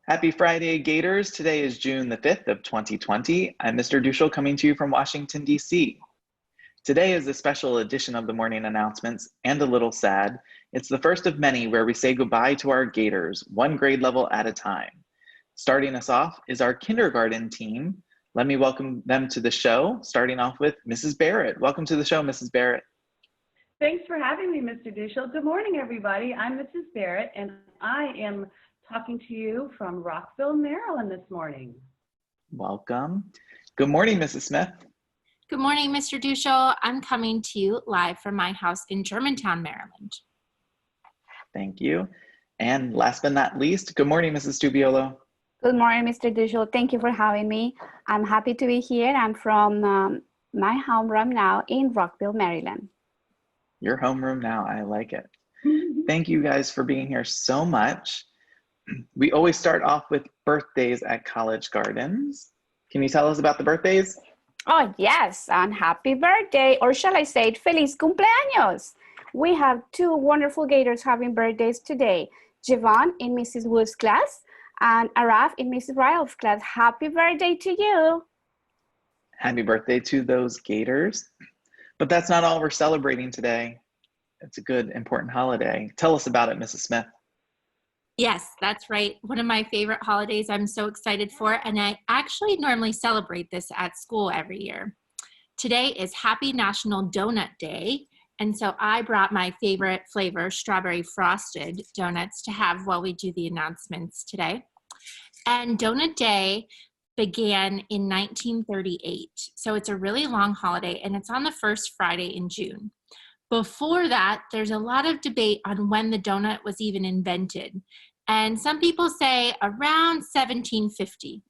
Happy Friday, Gators. Today is June the 5th of 2020. I'm Mr. Duschel coming to you from Washington, D.C. Today is a special edition of the morning announcements and a little sad. It's the first of many where we say goodbye to our Gators, one grade level at a time. Starting us off is our kindergarten team. Let me welcome them to the show, starting off with Mrs. Barrett. Welcome to the show, Mrs. Barrett. Thanks for having me, Mr. Duschel. Good morning, everybody. I'm Mrs. Barrett, and I am talking to you from Rockville, Maryland this morning. Welcome. Good morning, Mrs. Smith. Good morning, Mr. Duschel. I'm coming to you live from my house in Germantown, Maryland. Thank you. And last but not least, good morning, Mrs. Tubiolo. Good morning, Mr. Duschel. Thank you for having me. I'm happy to be here. I'm from my homeroom now in Rockville, Maryland. Your homeroom now, I like it. Thank you guys for being here so much. We always start off with birthdays at College Gardens. Can you tell us about the birthdays? Oh, yes, and happy birthday, or shall I say it, feliz cumpleaños. We have two wonderful Gators having birthdays today. Javon in Mrs. Wood's class and Araf in Mrs. Ryle's class. Happy birthday to you. Happy birthday to those Gators. But that's not all we're celebrating today. It's a good, important holiday. Tell us about it, Mrs. Smith. Yes, that's right. One of my favorite holidays I'm so excited for, and I actually normally celebrate this at school every year. Today is Happy National Donut Day, and so I brought my favorite flavor, strawberry frosted donuts, to have while we do the announcements today. And Donut Day began in 1938, so it's a really long holiday, and it's on the first Friday in June. Before that, there's a lot of debate on when the donut was even invented. And some people say around 1750.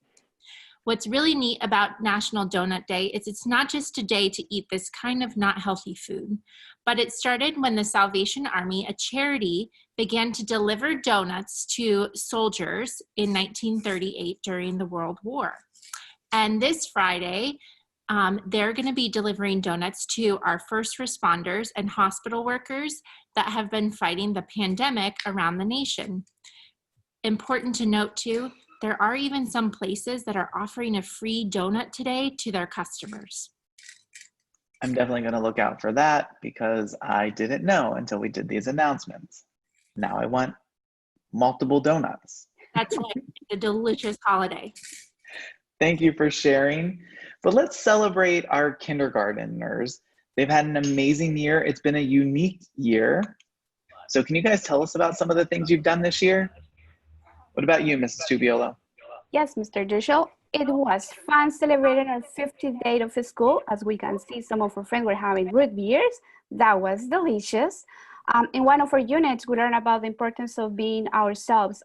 What's really neat about National Donut Day is it's not just a day to eat this kind of not healthy food, but it started when the Salvation Army, a charity, began to deliver donuts to soldiers in 1938 during the World War. And this Friday, they're going to be delivering donuts to our first responders and hospital workers that have been fighting the pandemic around the nation. Important to note too, there are even some places that are offering a free donut today to their customers. I'm definitely going to look out for that because I didn't know until we did these announcements. Now I want multiple donuts. That's right, a delicious holiday. Thank you for sharing. But let's celebrate our kindergarteners. They've had an amazing year. It's been a unique year. So can you guys tell us about some of the things you've done this year? What about you, Mrs. Tubiolo? Yes, Mr. Duschel. It was fun celebrating our 50th day of school. As we can see, some of our friends were having root beers. That was delicious. In one of our units, we learned about the importance of being ourselves.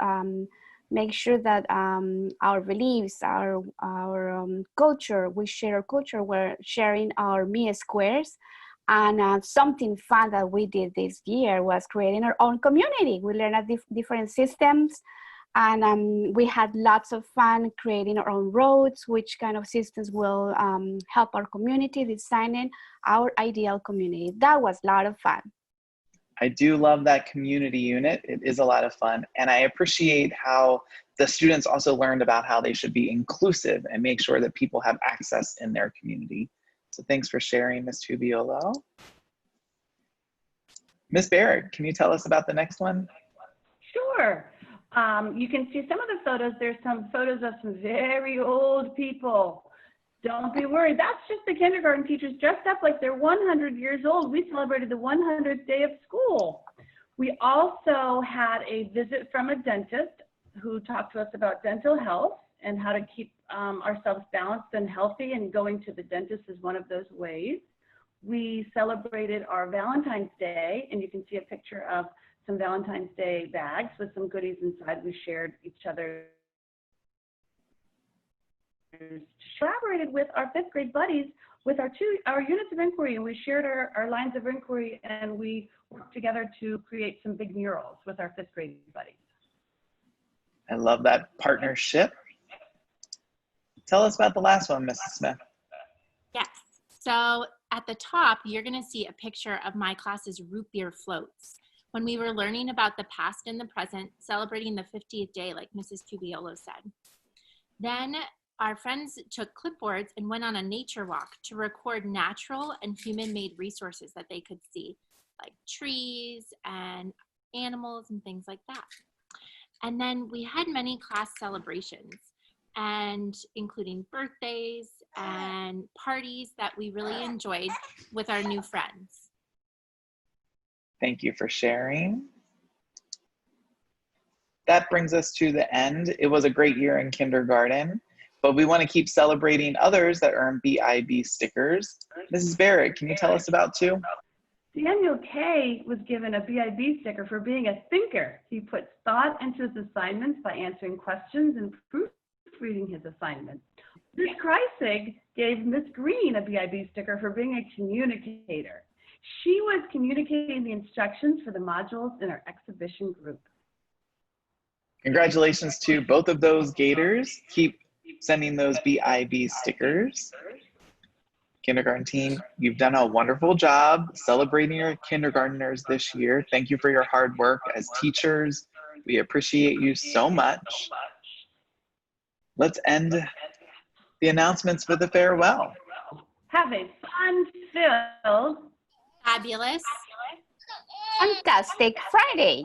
Make sure that our beliefs, our culture, we share our culture. We're sharing our Me Squares. And something fun that we did this year was creating our own community. We learned different systems, and we had lots of fun creating our own roads, which kind of systems will help our community designing our ideal community. That was a lot of fun. I do love that community unit. It is a lot of fun. And I appreciate how the students also learned about how they should be inclusive and make sure that people have access in their community. So thanks for sharing, Ms. Tubiolo. Ms. Barrett, can you tell us about the next one? Sure. You can see some of the photos. There's some photos of some very old people. Don't be worried. That's just the kindergarten teachers dressed up like they're 100 years old. We celebrated the 100th day of school. We also had a visit from a dentist who talked to us about dental health and how to keep ourselves balanced and healthy, and going to the dentist is one of those ways. We celebrated our Valentine's Day, and you can see a picture of some Valentine's Day bags with some goodies inside. We shared each other. Collaborated with our fifth grade buddies with our units of inquiry, and we shared our lines of inquiry, and we worked together to create some big murals with our fifth grade buddies. I love that partnership. Tell us about the last one, Mrs. Smith. Yes, so at the top, you're gonna see a picture of my class's root beer floats. when we were learning about the past and the present, celebrating the 50th day, like Mrs. Cubiolo said. Then our friends took clipboards and went on a nature walk to record natural and human-made resources that they could see, like trees and animals and things like that. And then we had many class celebrations, and including birthdays and parties that we really enjoyed with our new friends. Thank you for sharing. That brings us to the end. It was a great year in kindergarten, but we want to keep celebrating others that earn BIB stickers. Mrs. Barrett, can you tell us about two? Daniel K. was given a BIB sticker for being a thinker. He puts thought into his assignments by answering questions and proofreading his assignments. Ms. Kreisig gave Miss Green a BIB sticker for being a communicator. She was communicating the instructions for the modules in our exhibition group. Congratulations to both of those Gators. Keep sending those BIB stickers. Kindergarten team, you've done a wonderful job celebrating your kindergartners this year. Thank you for your hard work as teachers. We appreciate you so much. Let's end the announcements with a farewell. Have a fun-filled, Fabulous, Fantastic Friday.